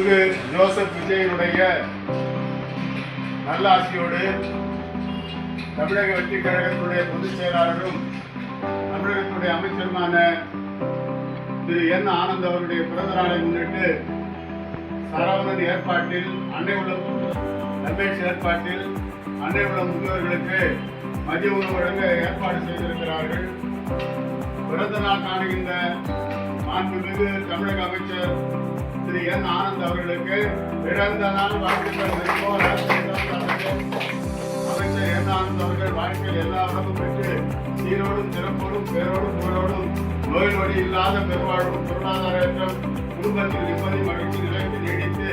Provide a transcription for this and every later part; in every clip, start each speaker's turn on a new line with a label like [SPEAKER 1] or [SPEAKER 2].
[SPEAKER 1] Joseph விஜயனுடைய நல்லாசியோடு தமிழக வெற்றி கழகத்துடைய பொதுச் செயலாளரும் தமிழகத்துடைய அமைச்சருமான திரு என் ஆனந்த் அவருடைய பிறந்த நாளை முன்னிட்டு சரவணன் ஏற்பாட்டில் அன்னை உள்ளம் நம்பேட்சி ஏற்பாட்டில் அன்னை உள்ளம் முதியோர்களுக்கு மதிய உணவு வழங்க ஏற்பாடு செய்திருக்கிறார்கள். பிறந்த நாள் காணுகின்ற மாண்புமிகு தமிழக அமைச்சர் திரு என் ஆனந்த் அவர்களுக்கு பிறந்த நாள் வாழ்த்துக்கள். அமைச்சர் என் ஆனந்த் அவர்கள் வாழ்க்கையில் எல்லா வளமும் பெற்று சீரோடும் சிறப்போடும் பேரோடும் புகழோடும் நோய் நொடி இல்லாத பெருவாழ்வும் பொருளாதாரம் குடும்பத்தில் நிம்மதி மகிழ்ச்சி நிலைத்து நீடித்து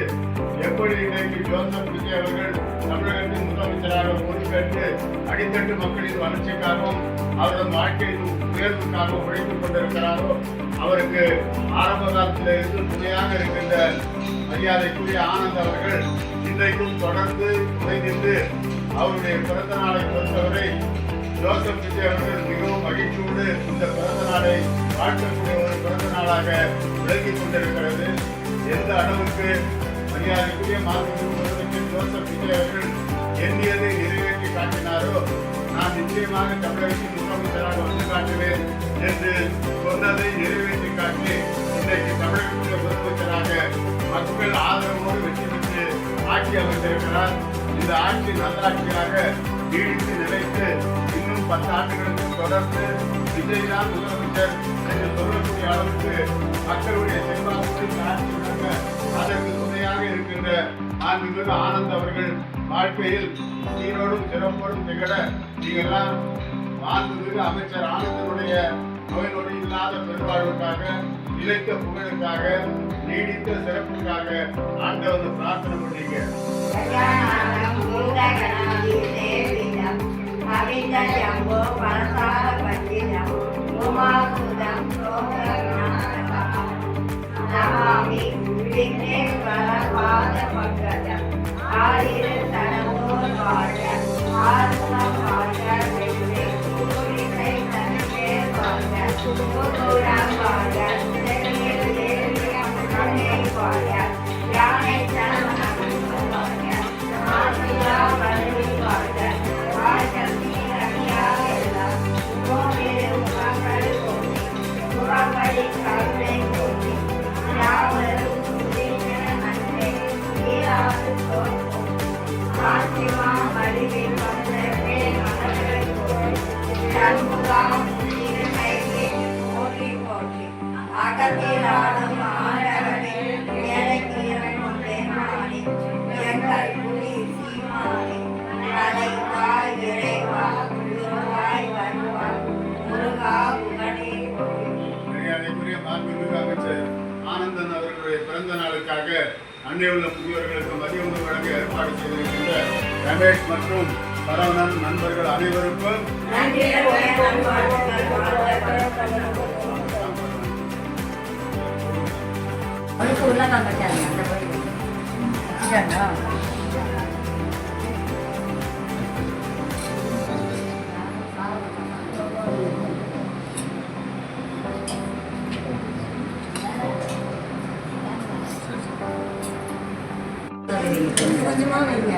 [SPEAKER 1] எப்படி இன்றைக்கு ஜோசப் விஜய் அவர்கள் தமிழகத்தின் முதலமைச்சராக பொறுப்பேற்று அடித்தட்டு மக்களின் வளர்ச்சிக்காகவும் அவரது வாழ்க்கையின் உயர்வுக்காகவும் உழைத்துக் கொண்டிருக்கிறாரோ அவருக்கு ஆரம்ப காலத்தில் இருந்து துணையாக இருக்கின்ற மரியாதைக்குரிய ஆனந்த் அவர்கள் இன்றைக்கும் தொடர்ந்து துணை நின்று அவருடைய பிறந்த நாளை பொறுத்தவரை ஜோசப் விஜய் அவர்கள் மிகவும் மகிழ்ச்சியோடு இந்த பிறந்த நாளை வாழ்க்கக்கூடிய ஒரு பிறந்த நாளாக விளங்கிக் கொண்டிருக்கிறது. எந்த அளவுக்கு மரியாதைக்குரிய மாண்புமிகு முதலமைச்சர் ஜோசப் விஜய் அவர்கள் எண்ணியதை நிறைவேற்றி காட்டினாரோ நான் நிச்சயமாக தமிழகத்தின் முதலமைச்சராக வந்து காட்டுவேன் என்று சொன்னதை நிறைவேற்றி காட்டி இன்றைக்கு தமிழகத்தின் முதலமைச்சராக மக்கள் ஆதரவோடு வெற்றி பெற்று ஆட்சி அமைந்திருக்கிறார். இந்த ஆட்சி நல்லாட்சியாக நீடித்து நிலைத்து இன்னும் 10 ஆண்டுகளுக்கு தொடர்ந்து விஜய் தான் முதலமைச்சர் என்று சொல்லக்கூடிய அளவுக்கு மக்களுடைய செல்வாக்கு ஆட்சி அதற்கு துணையாக இருக்கின்ற மாண்புமிகு ஆனந்த் அவர்கள் வாழ்க்கையில் சீரோடும் சிறப்போடும் திகழ நீங்கள்லாம் மாண்புமிகு அமைச்சர் ஆனந்தனுடைய நோய் நொடி இல்லாத பெருவாழ்வுக்காக நிலைத்த புகழுக்காக நீடித்த சிறப்புக்காக ஆண்டவரை பிரார்த்தனை பண்ணீங்க. ஆனந்தன் அவர்களுடைய பிறந்த நாளுக்காக அன்னை உள்ள முதியோர்களுக்கு மதிய உணவு வழங்க ஏற்பாடு செய்திருக்கின்ற ரமேஷ் மற்றும் சரவணன் நண்பர்கள் அனைவருக்கும்
[SPEAKER 2] கொஞ்சமா வைங்க.